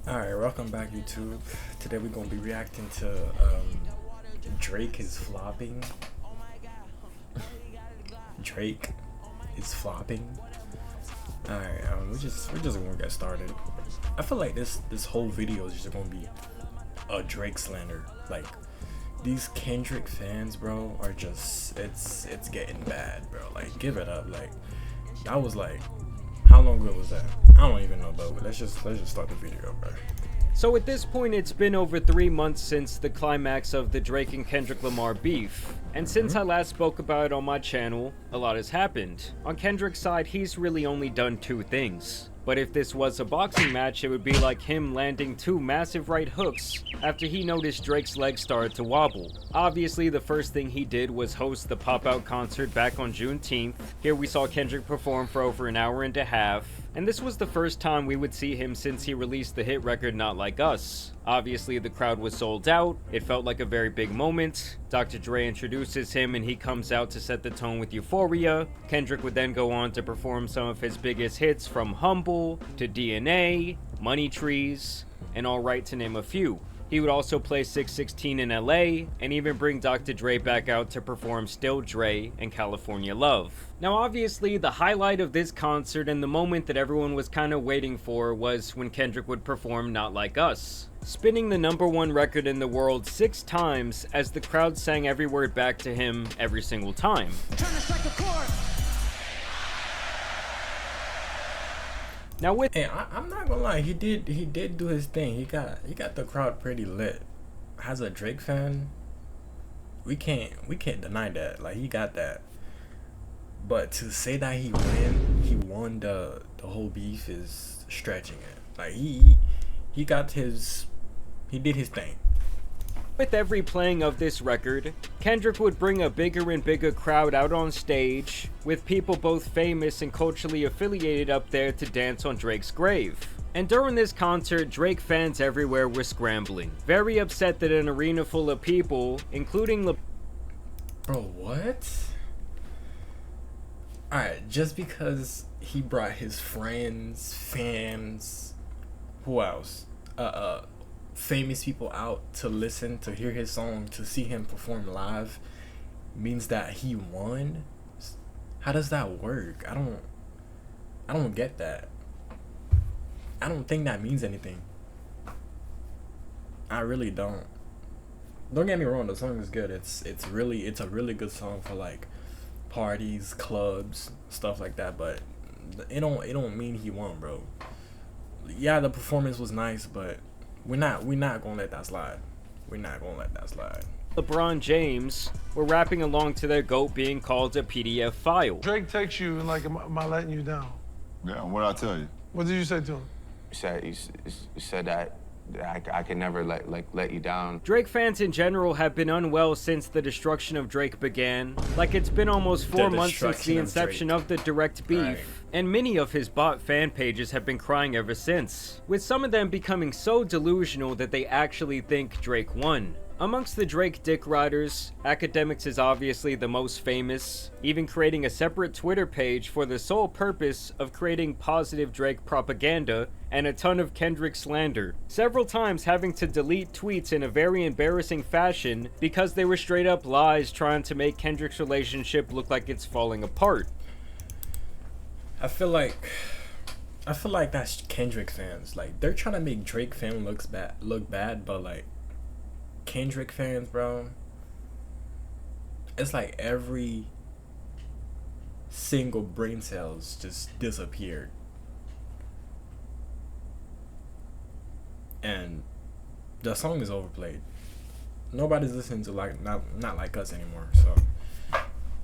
Alright, welcome back YouTube. Today we're gonna be reacting to Drake is flopping. Drake is flopping. Alright, we're just gonna get started. I feel like this whole video is just gonna be a Drake slander. Like these Kendrick fans, bro, are just it's getting bad, bro. Like give it up. Like that was like how long ago was that? I don't even know, but let's just start the video, bro. So at this point, it's been over 3 months since the climax of the Drake and Kendrick Lamar beef. And since I last spoke about it on my channel, a lot has happened. On Kendrick's side, he's really only done 2 things. But if this was a boxing match, it would be like him landing 2 massive right hooks after he noticed Drake's legs started to wobble. Obviously, the first thing he did was host the pop-out concert back on Juneteenth. Here we saw Kendrick perform for over an hour and a half. And this was the first time we would see him since he released the hit record Not Like Us. Obviously, the crowd was sold out. It felt like a very big moment. Dr. Dre introduces him and he comes out to set the tone with Euphoria. Kendrick would then go on to perform some of his biggest hits from Humble to DNA, Money Trees, and All Right to name a few. He would also play 616 in LA, and even bring Dr. Dre back out to perform Still Dre and California Love. Now obviously, the highlight of this concert and the moment that everyone was kind of waiting for was when Kendrick would perform Not Like Us, spinning the #1 record in the world 6 times as the crowd sang every word back to him every single time. Now with I'm not gonna lie, he did do his thing. He got the crowd pretty lit. As a Drake fan, we can't deny that. Like he got that. But to say that he won the whole beef is stretching it. Like he did his thing. With every playing of this record, Kendrick would bring a bigger and bigger crowd out on stage, with people both famous and culturally affiliated up there to dance on Drake's grave. And during this concert, Drake fans everywhere were scrambling, very upset that an arena full of people, including Bro, what? Alright, just because he brought his friends, fans, who else? Famous people out to listen, to hear his song, to see him perform live means that he won? How does that work? I don't get that. I don't think that means anything. I really don't. Don't get me wrong, the song is good. It's a really good song for like parties, clubs, stuff like that, but it don't mean he won, bro. Yeah, the performance was nice, but we're not gonna let that slide. We're not gonna let that slide. LeBron James were rapping along to their GOAT being called a PDF file. Drake texts you and like, am I letting you down? Yeah, what'd I tell you? What did you say to him? You said that I can never let you down. Drake fans in general have been unwell since the destruction of Drake began. Like it's been almost 4 months since the inception of the direct beef. Right. And many of his bot fan pages have been crying ever since, with some of them becoming so delusional that they actually think Drake won. Amongst the Drake dick riders, Academics is obviously the most famous, even creating a separate Twitter page for the sole purpose of creating positive Drake propaganda and a ton of Kendrick slander, several times having to delete tweets in a very embarrassing fashion because they were straight up lies trying to make Kendrick's relationship look like it's falling apart. I feel like that's Kendrick fans. Like they're trying to make Drake fan look bad, but like Kendrick fans, bro, it's like every single brain cells just disappeared. And the song is overplayed. Nobody's listening to like not like us anymore. So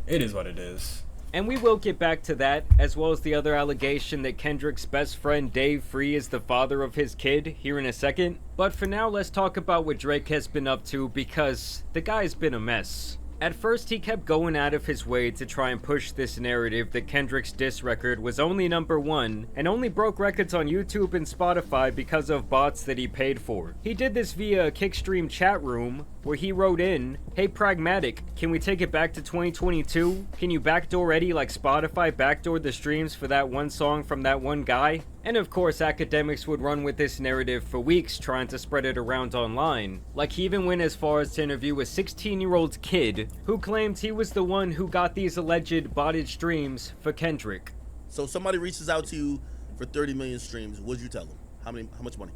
it is what it is. And we will get back to that, as well as the other allegation that Kendrick's best friend Dave Free is the father of his kid, here in a second. But for now, let's talk about what Drake has been up to, because the guy's been a mess. At first, he kept going out of his way to try and push this narrative that Kendrick's diss record was only #1 and only broke records on YouTube and Spotify because of bots that he paid for. He did this via a Kickstream chat room, where he wrote in, "Hey Pragmatic, can we take it back to 2022? Can you backdoor Eddie like Spotify backdoored the streams for that one song from that one guy?" And of course, academics would run with this narrative for weeks trying to spread it around online. Like, he even went as far as to interview a 16-year-old kid who claimed he was the one who got these alleged botted streams for Kendrick. So somebody reaches out to you for 30 million streams. What'd you tell them? How much money?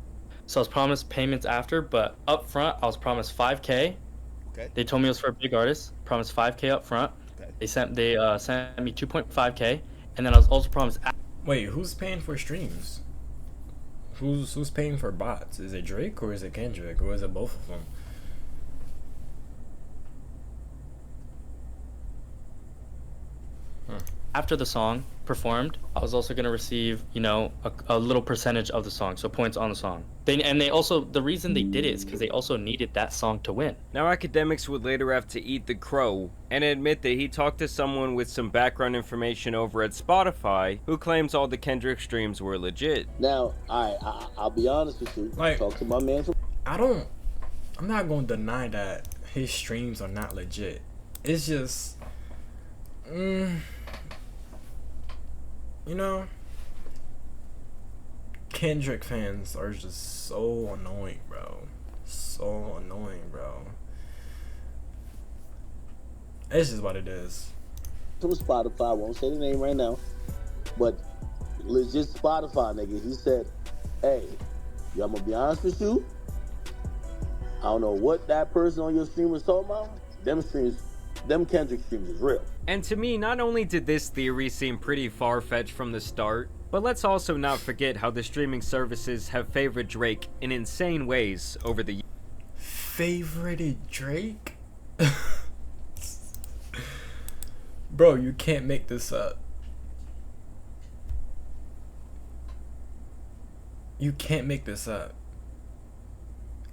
So I was promised payments after, but up front I was promised 5K. Okay. They told me it was for a big artist. Promised 5K up front. Okay. They sent me 2.5K, and then I was also promised. Wait, who's paying for streams? Who's paying for bots? Is it Drake or is it Kendrick or is it both of them? After the song performed, I was also gonna receive, a little percentage of the song, so points on the song. They also, the reason they did it is because they also needed that song to win. Now, academics would later have to eat the crow and admit that he talked to someone with some background information over at Spotify who claims all the Kendrick streams were legit. Now, I'll be honest with you. Like, talk to my man from. I'm not gonna deny that his streams are not legit. It's just, Kendrick fans are just so annoying, bro. So annoying, bro. It's just what it is. From Spotify, I won't say the name right now, but legit Spotify nigga. He said, "Hey, I'm gonna be honest with you. I don't know what that person on your stream was talking about. Them Kendrick streams is real." And to me, not only did this theory seem pretty far-fetched from the start, but let's also not forget how the streaming services have favored Drake in insane ways over the years. Favorited Drake? Bro, you can't make this up. You can't make this up.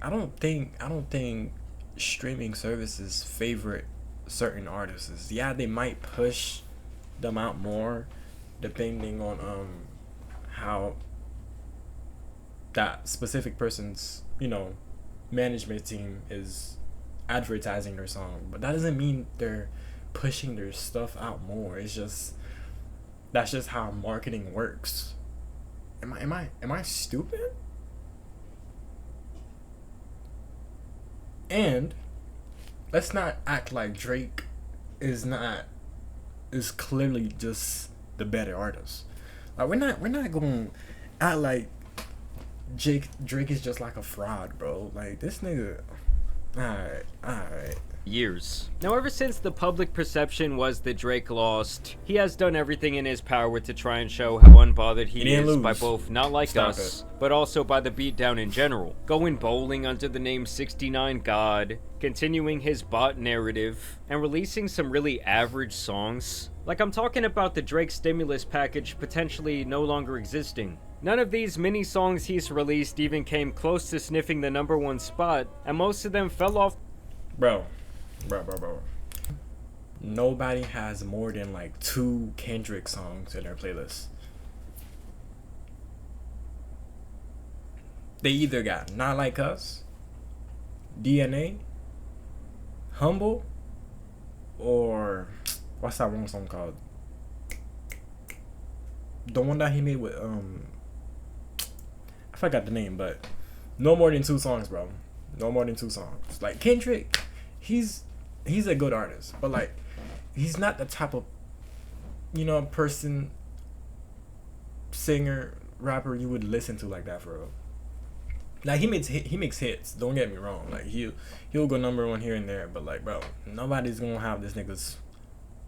I don't think streaming services favorite certain artists. Yeah, they might push them out more depending on how that specific person's management team is advertising their song, but that doesn't mean they're pushing their stuff out more. That's just how marketing works. Am I stupid? And let's not act like Drake is clearly just the better artist. Like, we're not going to act like Drake is just like a fraud, bro. Like, this nigga. Alright. Years. Now, ever since the public perception was that Drake lost, he has done everything in his power to try and show how unbothered he is by both Not Like Us, but also by the beatdown in general. Going bowling under the name 69 God, continuing his bot narrative, and releasing some really average songs. Like, I'm talking about the Drake stimulus package potentially no longer existing. None of these mini songs he's released even came close to sniffing the #1 spot, and most of them fell off. Bro. Nobody has more than like 2 Kendrick songs in their playlist. They either got Not Like Us, DNA, Humble, or what's that one song called? The one that he made with I forgot the name, but no more than 2 songs, bro. No more than 2 songs. Like, Kendrick, he's a good artist, but like, he's not the type of person, singer, rapper you would listen to like that, for real. Like, he makes hits, don't get me wrong. Like, he'll go #1 here and there, but like, bro, nobody's gonna have this nigga's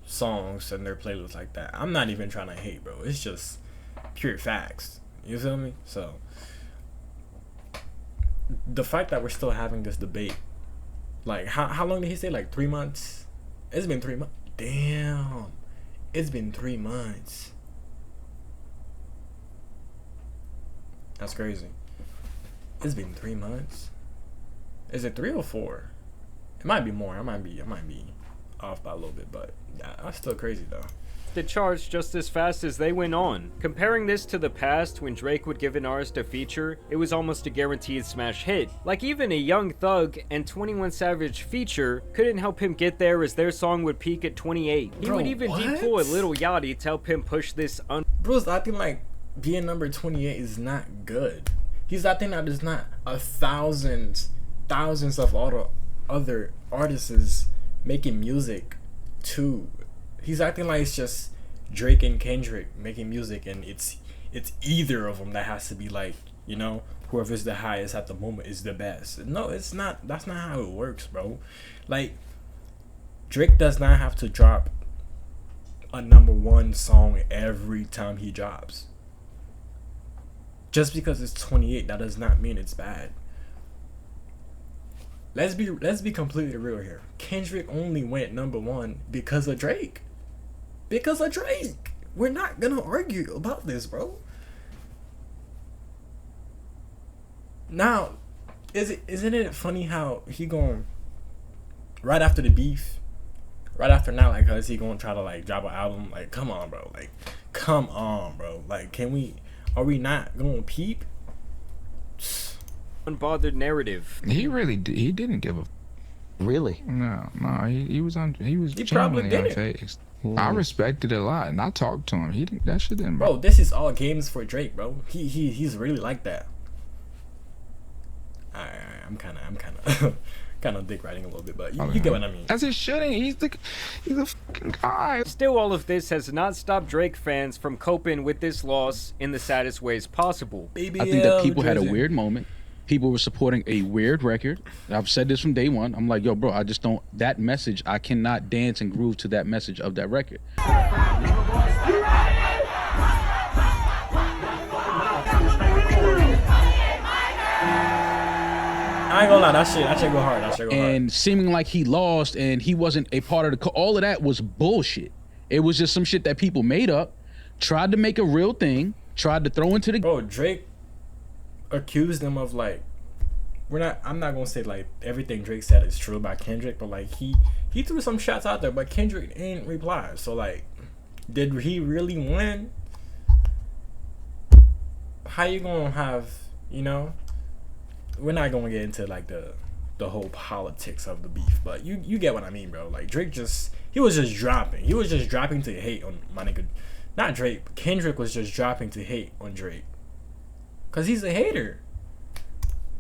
songs in their playlist like that. I'm not even trying to hate, bro. It's just pure facts. You feel me? So the fact that we're still having this debate, like, how long did he say? Like 3 months? It's been 3 months. Damn, it's been 3 months. That's crazy. It's been 3 months. Is it 3 or 4? It might be more. I might be off by a little bit, but that's still crazy though. off the charts just as fast as they went on. Comparing this to the past, when Drake would give an artist a feature, it was almost a guaranteed smash hit. Like even a Young Thug and 21 Savage feature couldn't help him get there, as their song would peak at 28. He Bro, would even what? deploy Lil Yachty to help him push this Bro's acting like being number 28 is not good. He's acting like there's not thousands of other artists making music too. He's acting like it's just Drake and Kendrick making music, and it's either of them that has to be like, you know, whoever's the highest at the moment is the best. No, it's not. That's not how it works, bro. Like, Drake does not have to drop a #1 song every time he drops. Just because it's 28, that does not mean it's bad. Let's be completely real here. Kendrick only went #1 because of Drake. Because of Drake. We're not gonna argue about this, bro. Now, isn't it funny how he going right after the beef, right after now, like, cause he gonna try to like drop an album? Like, come on, bro. Like, come on, bro. Like, are we not gonna peep? unbothered narrative. He really he didn't give a. Really? No, he was He probably genuinely didn't. unfazed. I respected it a lot, and I talked to him. He didn't. That shit didn't. Bro, this is all games for Drake, bro. He's really like that. I'm kind of dick riding a little bit, but you get what I mean. As it shouldn't. He's a fucking guy. Still, all of this has not stopped Drake fans from coping with this loss in the saddest ways possible. I think that people had a weird moment. People were supporting a weird record. I've said this from day one. I'm like, yo, bro, I just don't, that message, I cannot dance and groove to that message of that record. I ain't gonna lie, that shit go hard. And seeming like he lost and he wasn't a part of the, all of that was bullshit. It was just some shit that people made up, tried to make a real thing, tried to throw into the. Bro, Drake accused them of like, I'm not gonna say like everything Drake said is true about Kendrick, but like he threw some shots out there, but Kendrick ain't reply. So like, did he really win? How you gonna have, you know? We're not gonna get into like the whole politics of the beef, but you get what I mean, bro. Like Drake he was just dropping to hate on my nigga, not Drake, but Kendrick was just dropping to hate on Drake, cause he's a hater.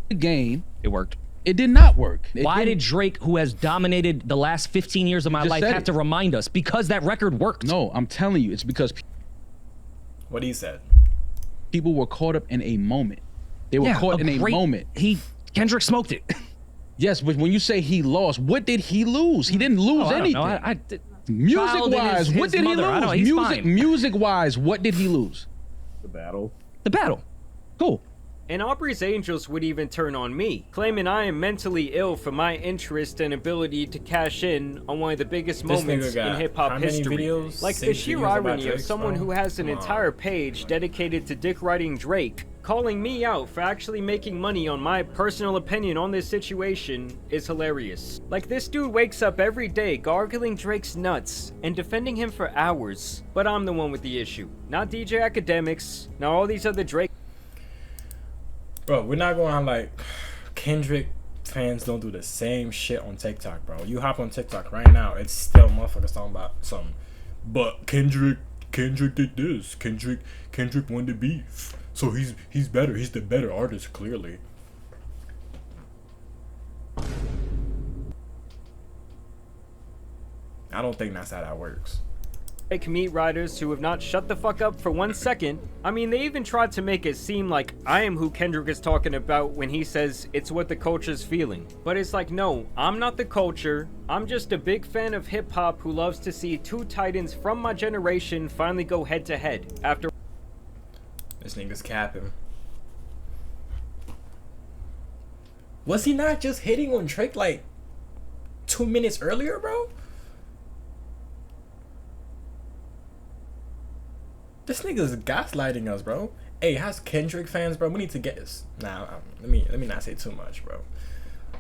The game, It worked. it did not work. Why did Drake, who has dominated the last 15 years of my Just life, said have it. to remind us? Because that record worked. No, I'm telling you, it's because What he said. people were caught up in a moment. They were caught in a moment. Kendrick smoked it. Yes, but when you say he lost, what did he lose? He didn't lose anything. Music-wise, what did he lose? Music-wise, what did he lose? The battle. Cool. And Aubrey's Angels would even turn on me, claiming I am mentally ill for my interest and ability to cash in on one of the biggest This moments nigga got in hip-hop how many history. videos? Like the 6 sheer videos about irony of Drake, someone bro? who has an Come on. entire page dedicated to dick riding Drake, calling me out for actually making money on my personal opinion on this situation is hilarious. Like, this dude wakes up every day gargling Drake's nuts and defending him for hours, but I'm the one with the issue, not DJ Academics, not all these other Drake. Bro, we're not going on like Kendrick fans don't do the same shit on TikTok, bro. You hop on TikTok right now, it's still motherfuckers talking about something. But Kendrick did this. Kendrick won the beef. So he's better. He's the better artist, clearly. I don't think that's how that works. Meat riders who have not shut the fuck up for 1 second. I mean, they even tried to make it seem like I am who Kendrick is talking about when he says it's what the culture's feeling. But it's like, no, I'm not the culture. I'm just a big fan of hip hop who loves to see two titans from my generation finally go head to head after. This nigga's capping. Was he not just hitting on Drake like 2 minutes earlier, bro? This nigga's gaslighting us, bro. Hey, how's Kendrick fans, bro? We need to get this. Nah, let me not say too much, bro.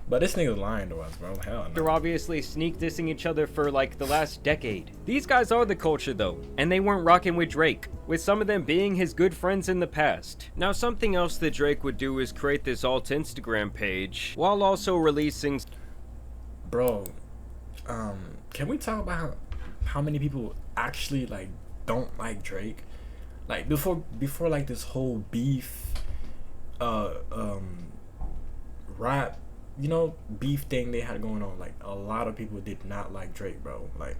But this nigga's lying to us, bro. Hell no. They're obviously sneak dissing each other for like the last decade. These guys are the culture though, and they weren't rocking with Drake, with some of them being his good friends in the past. Now something else that Drake would do is create this alt Instagram page, while also releasing... Bro, can we talk about how many people actually like don't like Drake? Like before like this whole beef, rap, you know, beef thing they had going on, like a lot of people did not like Drake, bro. Like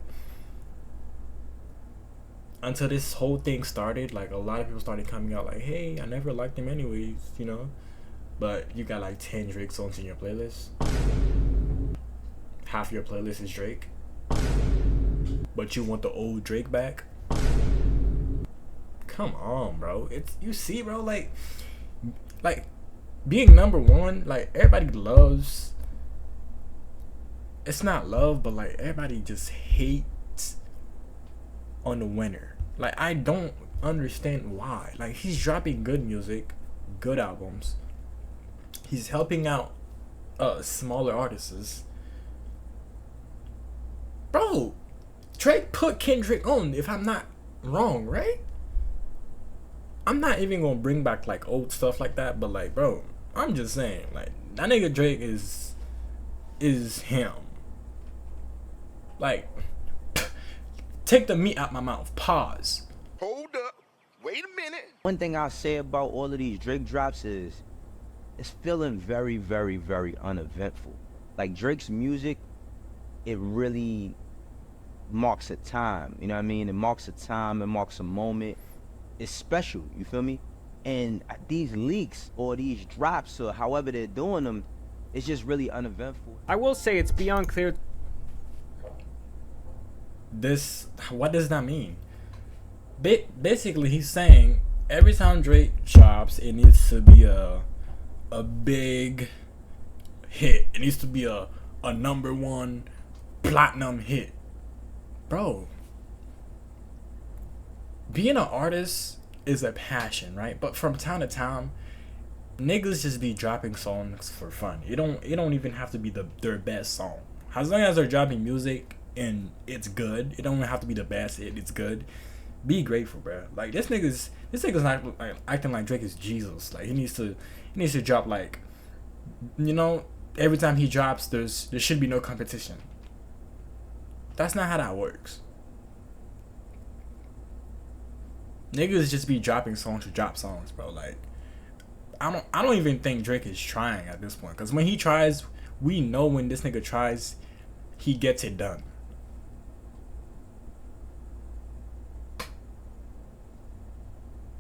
until this whole thing started, like a lot of people started coming out like, hey, I never liked him anyways, you know. But you got like 10 Drake songs in your playlist. Half your playlist is Drake. But you want the old Drake back? Come on, bro. It's, you see, bro, like being number one, like everybody loves, it's not love, but like everybody just hates on the winner. Like I don't understand why. Like he's dropping good music, good albums. He's helping out smaller artists. Bro, Drake put Kendrick on, if I'm not wrong, right? I'm not even gonna bring back like old stuff like that, but like, bro, I'm just saying, like, that nigga Drake is him. Like, take the meat out my mouth. Pause. Hold up. Wait a minute. One thing I'll say about all of these Drake drops is it's feeling very, very, very uneventful. Like Drake's music, it really marks a time. You know what I mean? It marks a time. It marks a moment. It's special, you feel me? And these leaks or these drops or however they're doing them, it's just really uneventful. I will say it's beyond clear. What does that mean? Basically, he's saying every time Drake drops, it needs to be a big hit. It needs to be a #1 platinum hit. Bro, being an artist is a passion, right? But from time to time, niggas just be dropping songs for fun. It don't even have to be their best song. As long as they're dropping music and it's good, it don't have to be the best hit. It's good. Be grateful, bro. Like this nigga's not like acting like Drake is Jesus. Like he needs to drop, like, you know, every time he drops, there should be no competition. That's not how that works. Niggas just be dropping songs to drop songs, bro. Like, I don't even think Drake is trying at this point. Because when he tries, we know when this nigga tries, he gets it done.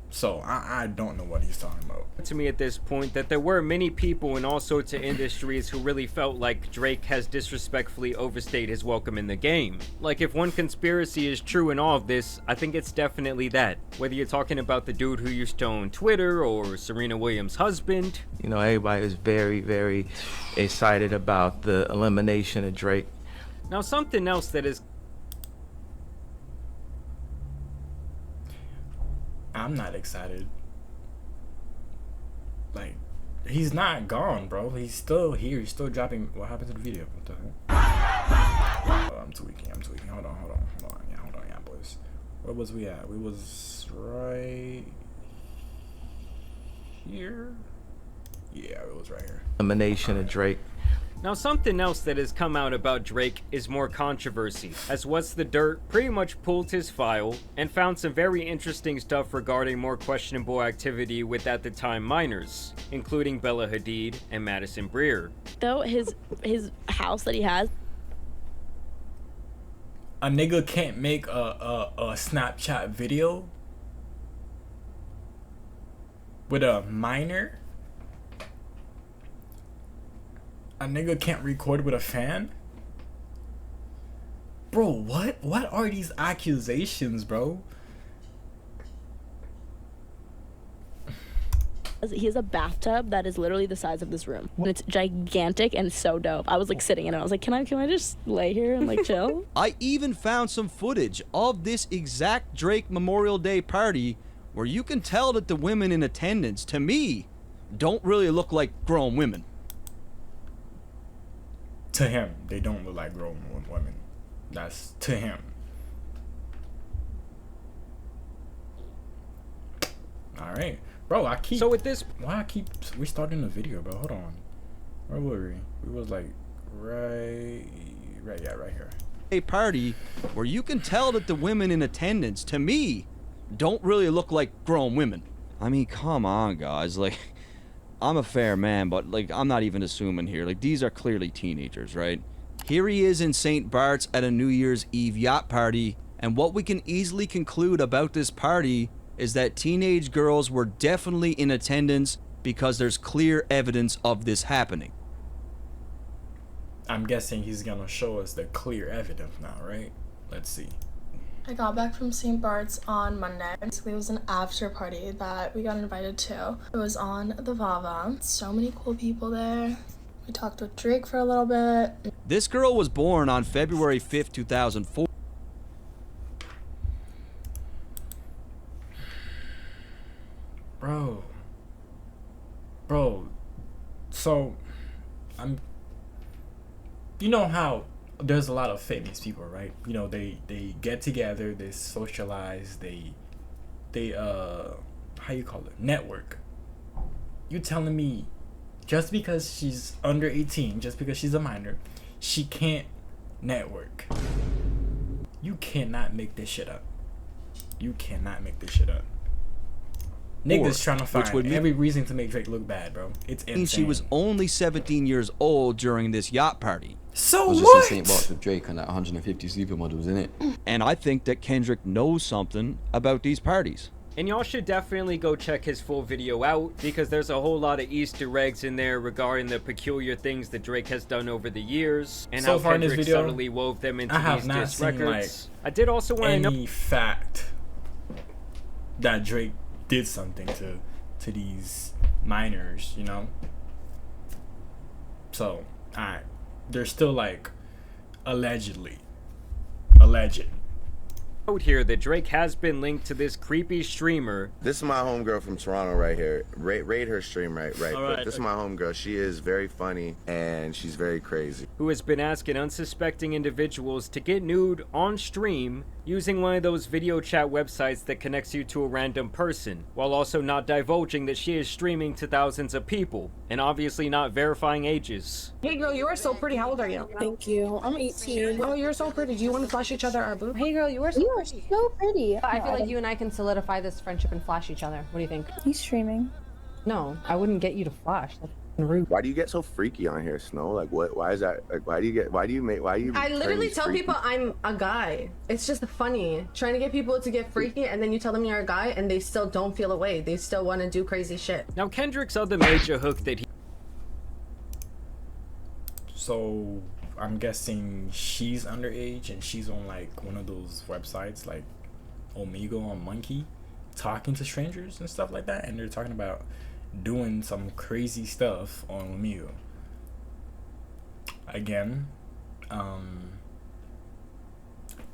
So I don't know what he's talking about. To me at this point that there were many people in all sorts of industries who really felt like Drake has disrespectfully overstayed his welcome in the game. Like, if one conspiracy is true in all of this, I think it's definitely that. Whether you're talking about the dude who used to own Twitter or Serena Williams' husband. You know, everybody was very, very excited about the elimination of Drake. Now something else that is... I'm not excited. Like, he's not gone, bro. He's still here. He's still dropping. What happened to the video? What the heck? Oh, I'm tweaking. Hold on. Yeah, boys. Where was we at? We was right here. Yeah, it was right here. Elimination of Drake. Now something else that has come out about Drake is more controversy, as What's the Dirt pretty much pulled his file and found some very interesting stuff regarding more questionable activity with at the time minors, including Bella Hadid and Madison Breer. Though his house that he has. A nigga can't make a Snapchat video with a minor. A nigga can't record with a fan? Bro, what? What are these accusations, bro? He has a bathtub that is literally the size of this room. And it's gigantic and so dope. I was like sitting in it. I was like, can I just lay here and like chill? I even found some footage of this exact Drake Memorial Day party where you can tell that the women in attendance, to me, don't really look like grown women. To him, they don't look like grown women. That's to him. All right, bro. So with this, we starting the video, bro? Hold on. Where were we? We was like right here. A party where you can tell that the women in attendance, to me, don't really look like grown women. I mean, come on, guys. Like, I'm a fair man, but like, I'm not even assuming here. Like, these are clearly teenagers, right? Here he is in St. Bart's at a New Year's Eve yacht party, and what we can easily conclude about this party is that teenage girls were definitely in attendance because there's clear evidence of this happening. I'm guessing he's gonna show us the clear evidence now, right? Let's see. I got back from St. Bart's on Monday. Basically, it was an after party that we got invited to. It was on the Vava. So many cool people there. We talked with Drake for a little bit. This girl was born on February 5th, 2004. Bro, so you know how there's a lot of famous people, right? You know, they get together, they socialize, they how you call it, network. You telling me just because she's under 18, just because she's a minor, she can't network? You cannot make this shit up. You cannot make this shit up. Niggas trying to find every reason to make Drake look bad, bro. It's insane. She was only 17 years old during this yacht party. So I was just in St. Bart's with Drake and that 150 supermodels, innit? And I think that Kendrick knows something about these parties. And y'all should definitely go check his full video out, because there's a whole lot of Easter eggs in there regarding the peculiar things that Drake has done over the years, and so how far in this Kendrick video, subtly wove them into I have these not diss seen records. like I did also want to know any fact that Drake did something to these minors, you know. So, alright, they're still like alleged. Out here that Drake has been linked to this creepy streamer. This is my homegirl from Toronto right here. Rate her stream right. Alright, This is my homegirl. She is very funny and she's very crazy. Who has been asking unsuspecting individuals to get nude on stream using one of those video chat websites that connects you to a random person, while also not divulging that she is streaming to thousands of people, and obviously not verifying ages. Hey girl, you are so pretty. How old are you? Thank you. I'm 18. Oh, you're so pretty. Do you want to flash each other our boob? Hey girl, you are so pretty. I feel like you and I can solidify this friendship and flash each other. What do you think? He's streaming. No, I wouldn't get you to flash. That's rude. Why do you get so freaky on here, Snow? Like what? Why is that? Like why do you I literally turn tell freaky? people I'm a guy. It's just funny trying to get people to get freaky, and then you tell them you're a guy and they still don't feel away. They still want to do crazy shit. Now Kendrick's other major hook that he... So I'm guessing she's underage and she's on like one of those websites like Omegle or Monkey, talking to strangers and stuff like that, and they're talking about doing some crazy stuff on Omegle. Again,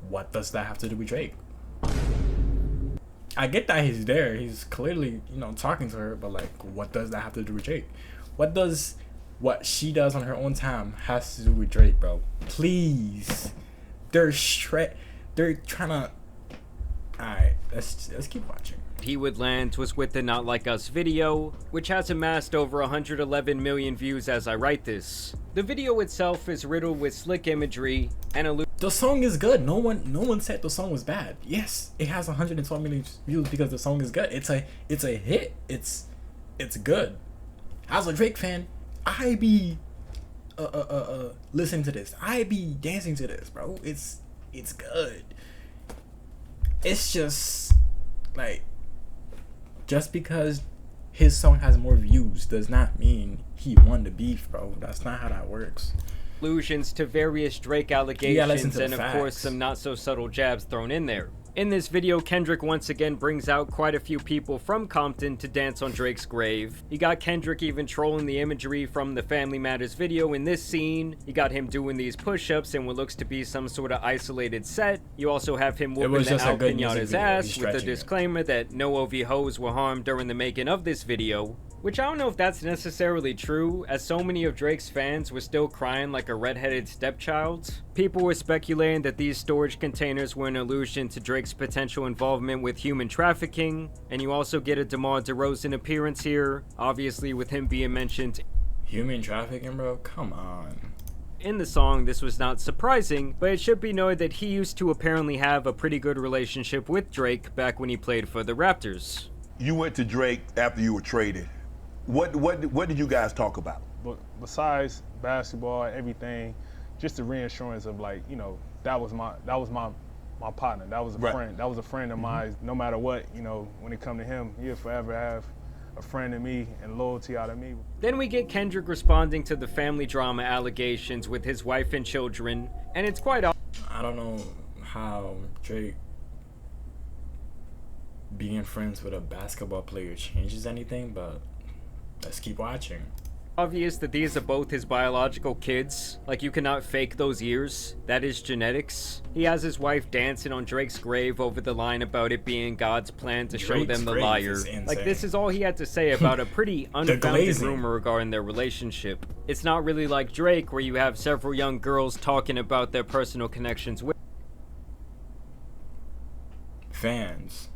what does that have to do with Drake? I get that he's there, he's clearly, you know, talking to her, but like, what does that have to do with Drake? What does what she does on her own time has to do with Drake, bro? Please. They're trying to... Alright, let's keep watching. He would land was with the Not Like Us video, which has amassed over 111 million views as I write this. The video itself is riddled with slick imagery and the song is good. No one said the song was bad. Yes, it has 112 million views because the song is good. It's a hit. It's good. As a Drake fan, I be listening to this. I be dancing to this, bro. It's good. It's just like, just because his song has more views does not mean he won the beef, bro. That's not how that works. Allusions to various Drake allegations and of facts. course some not so subtle jabs thrown in there. In this video, Kendrick once again brings out quite a few people from Compton to dance on Drake's grave. You got Kendrick even trolling the imagery from the Family Matters video in this scene. You got him doing these push-ups in what looks to be some sort of isolated set. You also have him whooping the Al Pinata's ass with a disclaimer that no OV hoes were harmed during the making of this video. Which I don't know if that's necessarily true, as so many of Drake's fans were still crying like a redheaded stepchild. People were speculating that these storage containers were an allusion to Drake's potential involvement with human trafficking, and you also get a DeMar DeRozan appearance here, obviously with him being mentioned. Human trafficking, bro? Come on. In the song, this was not surprising, but it should be noted that he used to apparently have a pretty good relationship with Drake back when he played for the Raptors. You went to Drake after you were traded. What did you guys talk about? But besides basketball, everything, just the reassurance of like, you know, that was my partner. That was a friend. That was a friend of mine. No matter what, you know, when it come to him, he'll forever have a friend in me and loyalty out of me. Then we get Kendrick responding to the family drama allegations with his wife and children, and it's quite I don't know how Drake being friends with a basketball player changes anything, but let's keep watching. Obvious that these are both his biological kids. Like, you cannot fake those years. That is genetics. He has his wife dancing on Drake's grave over the line about it being God's plan to show them the liar. Like, this is all he had to say about a pretty unfounded rumor regarding their relationship. It's not really like Drake, where you have several young girls talking about their personal connections with fans.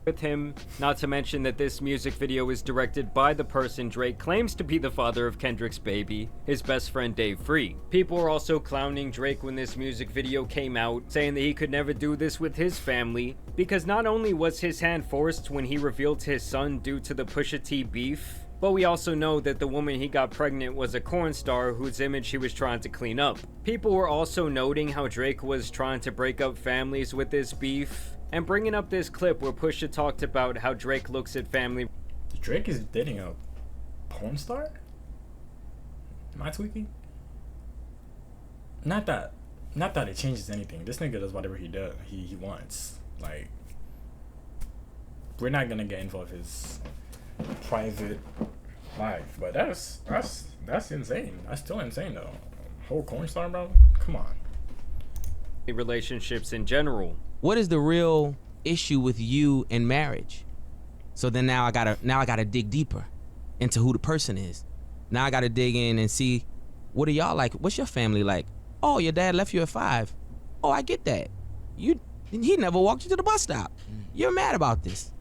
With him, not to mention that this music video is directed by the person Drake claims to be the father of Kendrick's baby, his best friend Dave Free. People were also clowning Drake when this music video came out, saying that he could never do this with his family, because not only was his hand forced when he revealed to his son due to the Pusha T beef, but we also know that the woman he got pregnant was a corn star whose image he was trying to clean up. People were also noting how Drake was trying to break up families with this beef, and bringing up this clip where Pusha talked about how Drake looks at family. Drake is dating a porn star? Am I tweaking? Not that it changes anything. This nigga does whatever he wants. Like, we're not gonna get involved in his private life, but that's insane. That's still insane though. Whole porn star, bro? Come on. Relationships in general. What is the real issue with you in marriage? So then now I gotta dig deeper into who the person is. Now I gotta dig in and see, what are y'all like? What's your family like? Oh, your dad left you at 5. Oh, I get that. He never walked you to the bus stop. You're mad about this.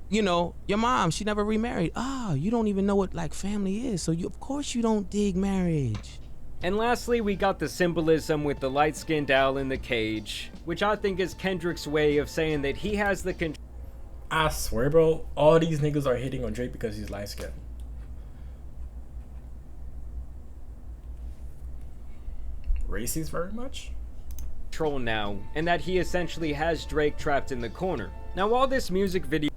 You know, your mom, she never remarried. Oh, you don't even know what like family is. So of course you don't dig marriage. And lastly, we got the symbolism with the light-skinned owl in the cage, which I think is Kendrick's way of saying that he has the control. I swear, bro, all these niggas are hating on Drake because he's light-skinned. Racist very much? Control now, and that he essentially has Drake trapped in the corner. Now, while this music video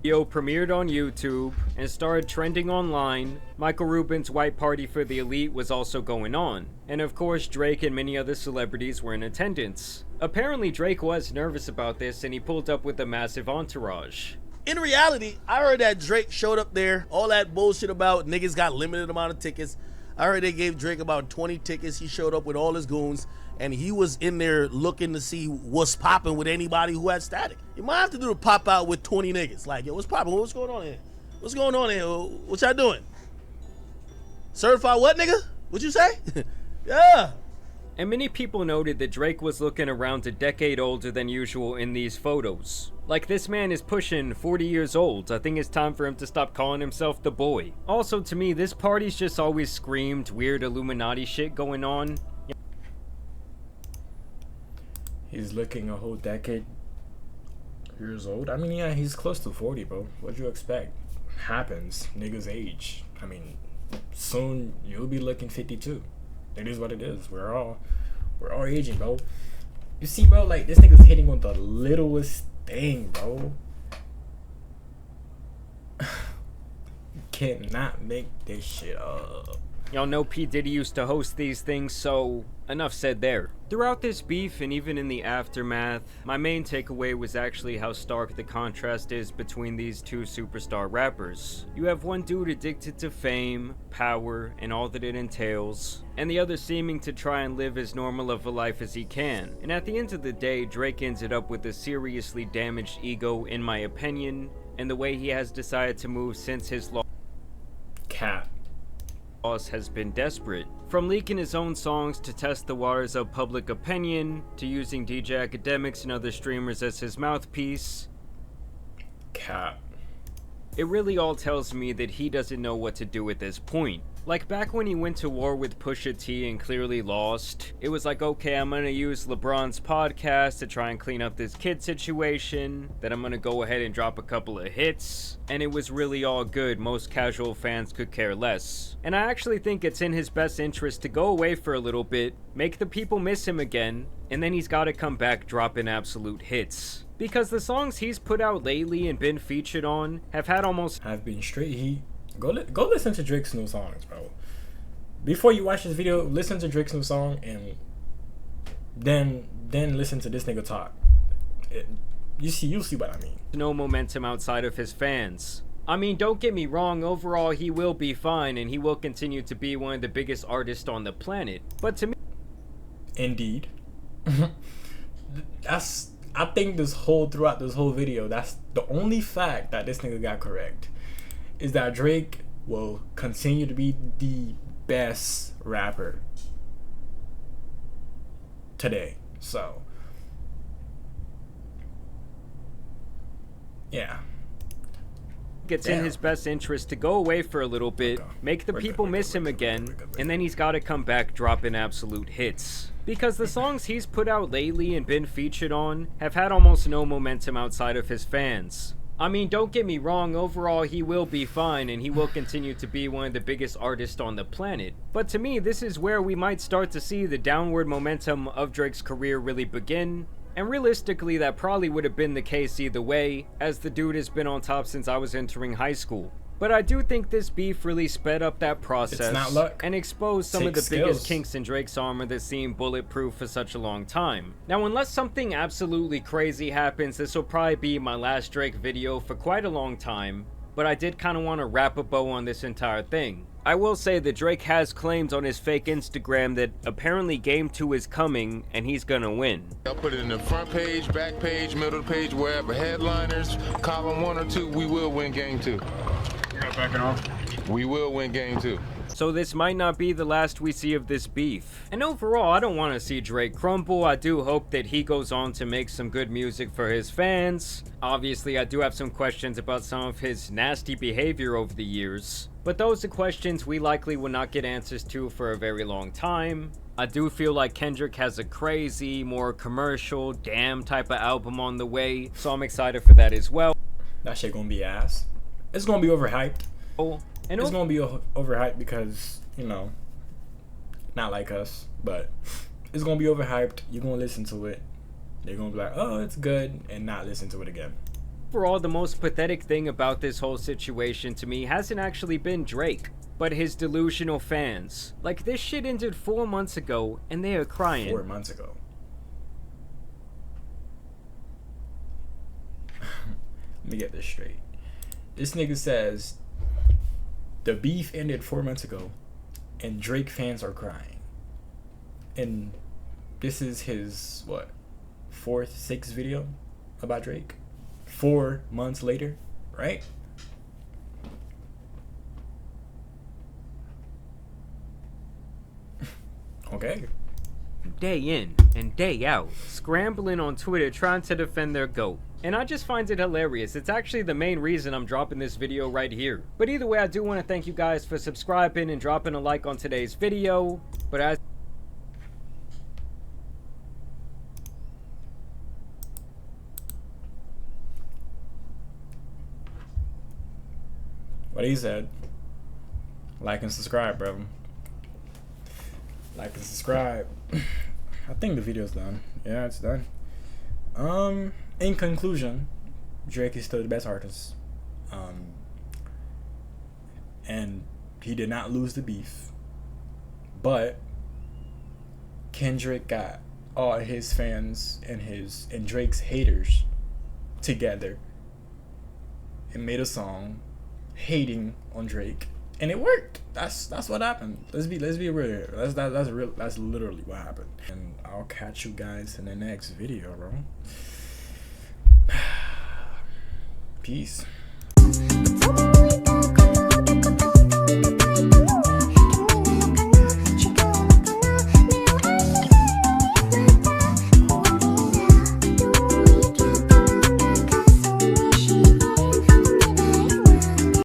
premiered on YouTube and started trending online, Michael Rubin's White Party for the Elite was also going on. And of course, Drake and many other celebrities were in attendance. Apparently, Drake was nervous about this and he pulled up with a massive entourage. In reality, I heard that Drake showed up there, all that bullshit about niggas got limited amount of tickets. I heard they gave Drake about 20 tickets. He showed up with all his goons, and he was in there looking to see what's popping with anybody who had static. You might have to do a pop out with 20 niggas. Like, yo, what's popping? What's going on here? What's going on here? What y'all doing? Certified what, nigga? What you say? Yeah. And many people noted that Drake was looking around a decade older than usual in these photos. Like, this man is pushing 40 years old. I think it's time for him to stop calling himself the boy. Also, to me, this party's just always screamed weird Illuminati shit going on. He's looking a whole decade years old. I mean, yeah, he's close to 40, bro. What'd you expect? Happens. Niggas age. I mean, soon you'll be looking 52. It is what it is. We're all aging, bro. You see, bro, like, this nigga's hitting on the littlest thing, bro. You cannot make this shit up. Y'all know P. Diddy used to host these things, so enough said there. Throughout this beef and even in the aftermath, my main takeaway was actually how stark the contrast is between these two superstar rappers. You have one dude addicted to fame, power, and all that it entails, and the other seeming to try and live as normal of a life as he can. And at the end of the day, Drake ended up with a seriously damaged ego, in my opinion, and the way he has decided to move since his loss has been desperate. From leaking his own songs to test the waters of public opinion, to using DJ Academics and other streamers as his mouthpiece. It really all tells me that he doesn't know what to do at this point. Like back when he went to war with Pusha T and clearly lost, it was like, okay, I'm gonna use LeBron's podcast to try and clean up this kid situation, then I'm gonna go ahead and drop a couple of hits, and it was really all good. Most casual fans could care less. And I actually think it's in his best interest to go away for a little bit, make the people miss him again, and then he's gotta come back dropping absolute hits. Because the songs he's put out lately and been featured on have been straight heat. Go listen to Drake's new songs, bro. Before you watch this video, listen to Drake's new song and then listen to this nigga talk. You'll see what I mean. No momentum outside of his fans. I mean, don't get me wrong, overall he will be fine and he will continue to be one of the biggest artists on the planet. But to me, indeed. I think throughout this whole video, that's the only fact that this nigga got correct. Is that Drake will continue to be the best rapper today. So, yeah. It's in his best interest to go away for a little bit, make the people miss him again, and then he's got to come back dropping absolute hits. Because the songs he's put out lately and been featured on have had almost no momentum outside of his fans. I mean, don't get me wrong, overall he will be fine and he will continue to be one of the biggest artists on the planet. But to me, this is where we might start to see the downward momentum of Drake's career really begin. And realistically, that probably would have been the case either way, as the dude has been on top since I was entering high school. But I do think this beef really sped up that process and exposed some of the biggest kinks in Drake's armor that seemed bulletproof for such a long time. Now, unless something absolutely crazy happens, this will probably be my last Drake video for quite a long time, but I did kind of want to wrap a bow on this entire thing. I will say that Drake has claimed on his fake Instagram that apparently Game 2 is coming and he's gonna win. I'll put it in the front page, back page, middle page, wherever. Headliners, column 1 or 2, we will win Game 2. Backing off. We will win Game 2. So this might not be the last we see of this beef. And overall, I don't want to see Drake crumble. I do hope that he goes on to make some good music for his fans. Obviously, I do have some questions about some of his nasty behavior over the years. But those are questions we likely will not get answers to for a very long time. I do feel like Kendrick has a crazy, more commercial, damn type of album on the way. So I'm excited for that as well. That shit gonna be ass. It's gonna be overhyped. And it's gonna be overhyped because, you know, not like us, but it's gonna be overhyped. You're gonna listen to it. They're gonna be like, oh, it's good, and not listen to it again. Overall, the most pathetic thing about this whole situation to me hasn't actually been Drake, but his delusional fans. Like, this shit ended 4 months ago, and they are crying. 4 months ago. Let me get this straight. This nigga says the beef ended 4 months ago and Drake fans are crying. And this is his, what, 4th, 6th video about Drake? 4 months later, right? Okay. Day in and day out, scrambling on Twitter trying to defend their GOAT. And I just find it hilarious. It's actually the main reason I'm dropping this video right here. But either way, I do want to thank you guys for subscribing and dropping a like on today's video. But as what he said, like and subscribe, bro. Like and subscribe. I think the video's done. Yeah, it's done. In conclusion, Drake is still the best artist. And he did not lose the beef. But Kendrick got all his fans and Drake's haters together and made a song hating on Drake, and it worked. That's what happened. Let's be real here. That's real. That's literally what happened. And I'll catch you guys in the next video, bro. Peace.